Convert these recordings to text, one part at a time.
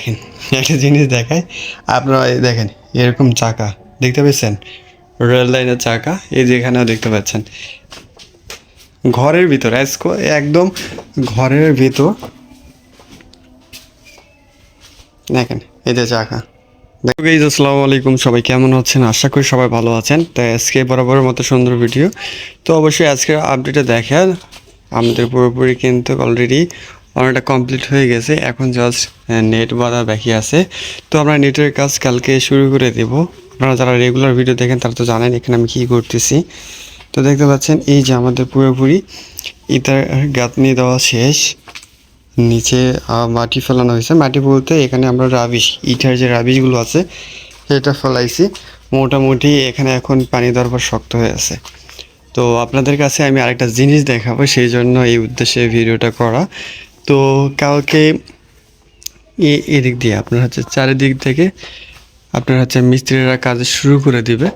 দেখেন একটা জিনিস দেখায় আপনারা, এই দেখেন এরকম চাকা দেখতে পাচ্ছেন, রেল লাইনের চাকা এই যে এখানেও দেখতে পাচ্ছেন। ঘরের ভিতর একদম ঘরের ভিতর দেখেন এই যে চাকা। আসসালামু আলাইকুম, সবাই কেমন আছেন? আশা করি সবাই ভালো আছেন। তাই আজকে বরাবরের মতো সুন্দর ভিডিও। তো অবশ্যই আজকের আপডেটে দেখেন আমাদের পুরোপুরি কিন্তু অলরেডি অনেকটা কমপ্লিট হয়ে গেছে। এখন জাস্ট নেট বাঁধা বাকি আছে। তো আমরা নেটের কাজ কালকে শুরু করে দেব। আপনারা যারা রেগুলার ভিডিও দেখেন তারা তো জানেন এখানে আমি কী করতেছি। তো দেখতে পাচ্ছেন এই যে আমাদের পুরোপুরি ইটার গাঁথনি দেওয়া শেষ। নিচে মাটি ফেলানো হয়েছে। মাটি বলতে এখানে আমরা রাবিশ, ইটার যে রাবিশগুলো আছে সেটা ফেলাইছি। মোটামুটি এখানে এখন পানি দেওয়ার পর শক্ত হয়ে আছে। তো আপনাদের কাছে আমি আরেকটা জিনিস দেখাবো, সেই জন্য এই উদ্দেশ্যে ভিডিওটা করা। তো কালকে এদিক দিয়ে আপনার হচ্ছে চারিদিক থেকে আপনার হচ্ছে মিস্ত্রিরা কাজ শুরু করে দিবে।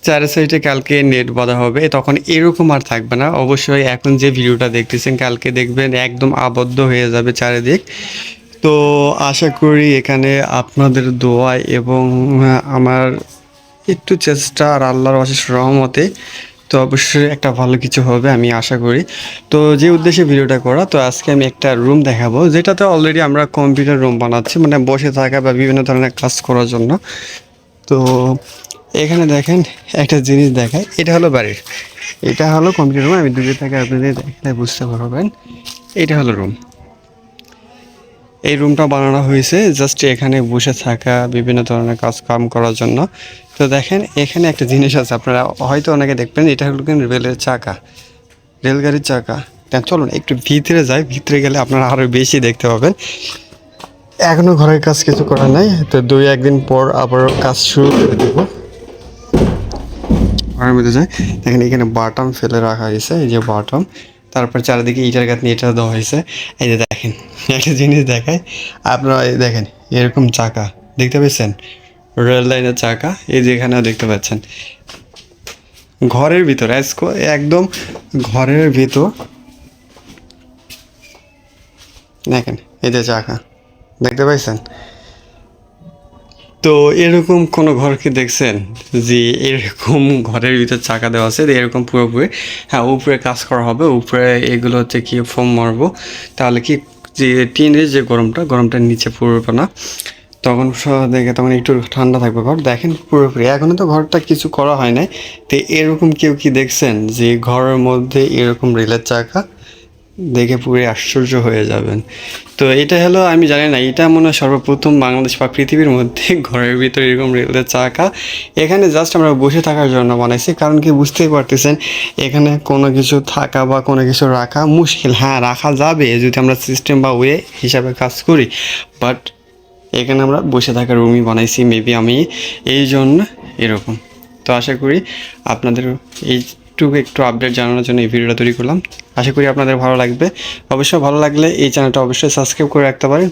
চারি সাইডে কালকে নেট বাঁধা হবে, তখন এরকম আর থাকবে না। অবশ্যই এখন যে ভিডিওটা দেখতেছেন কালকে দেখবেন একদম আবদ্ধ হয়ে যাবে চারিদিক। তো আশা করি এখানে আপনাদের দোয়া এবং আমার একটু চেষ্টা আর আল্লাহর অশেষ রহমতে তো অবশ্যই একটা ভালো কিছু হবে আমি আশা করি। তো যে উদ্দেশ্যে ভিডিওটা করা, তো আজকে আমি একটা রুম দেখাবো যেটাতে অলরেডি আমরা কম্পিউটার রুম বানাচ্ছি, মানে বসে থাকা বা বিভিন্ন ধরনের কাজ করার জন্য। তো এখানে দেখেন একটা জিনিস দেখায়, এটা হলো বাড়ির, এটা হলো কম্পিউটার রুম। আমি দূরে থেকে আপনাদের দেখলে বুঝতে পারবেন এটা হলো রুম। এই রুমটা বানানো হয়েছে জাস্ট এখানে বসে থাকা বিভিন্ন ধরনের কাজ কাম করার জন্য। তো দেখেন এখানে একটা জিনিস আছে, আপনারা হয়তো অনেকে দেখবেন, এটা হলো কিন্তু রেলের চাকা, রেলগাড়ির চাকা। চলুন একটু ভিতরে যাই, ভিতরে গেলে আপনারা আরও বেশি দেখতে পাবেন। এখনও ঘরের কাজ কিছু করা নাই, তো 2-1 দিন পর আবারও কাজ শুরু করে দেবো। ঘরের মধ্যে যাই, দেখেন এখানে বাটাম ফেলে রাখা হয়েছে, এই যে বাটাম। তারপর চারিদিকে ইটার গাঁথনি এটা দেওয়া হয়েছে। এই যে দেখেন একটা জিনিস দেখায় আপনারা, এই দেখেন এরকম চাকা দেখতে পাচ্ছেন, রেল লাইনের চাকা এই যে এখানেও দেখতে পাচ্ছেন। ঘরের ভিতর একদম ঘরের ভিতর দেখেন এই যে চাকা দেখতে পাইছেন। তো এরকম কোনো ঘর কি দেখছেন যে এরকম ঘরের ভিতর চাকা দেওয়া আছে এরকম পুরোপুরি? হ্যাঁ, উপরে কাজ করা হবে, উপরে এগুলো হচ্ছে কি ফোম মারবো, তাহলে কি যে টিনের যে গরমটা নিচে পড়বে না, তখন দেখে তখন একটু ঠান্ডা থাকবে ঘর। দেখেন পুরোপুরি এখনও তো ঘরটা কিছু করা হয় নাই। তো এরকম কেউ কি দেখছেন যে ঘরের মধ্যে এরকম রেলের চাকা? দেখে পুরো আশ্চর্য হয়ে যাবেন। তো এটা হলো, আমি জানি না, এটা মনে হয় সর্বপ্রথম বাংলাদেশ বা পৃথিবীর মধ্যে ঘরের ভিতরে এরকম রেলের চাকা। এখানে জাস্ট আমরা বসে থাকার জন্য বানাইছি, কারণ কি বুঝতেই পারতেছেন এখানে কোনো কিছু থাকা বা কোনো কিছু রাখা মুশকিল। হ্যাঁ, রাখা যাবে যদি আমরা সিস্টেম বা ওয়ে হিসাবে কাজ করি, বাট এখানে আমরা বসে থাকার রুমই বানাইছি মেবি আমি, এই জন্য এরকম। তো আশা করি আপনাদের একটু আপডেট জানানোর জন্য এই ভিডিওটা তৈরি করলাম। আশা করি আপনাদের ভালো লাগবে। অবশ্যই ভালো লাগলে এই চ্যানেলটা অবশ্যই সাবস্ক্রাইব করে রাখতে পারেন।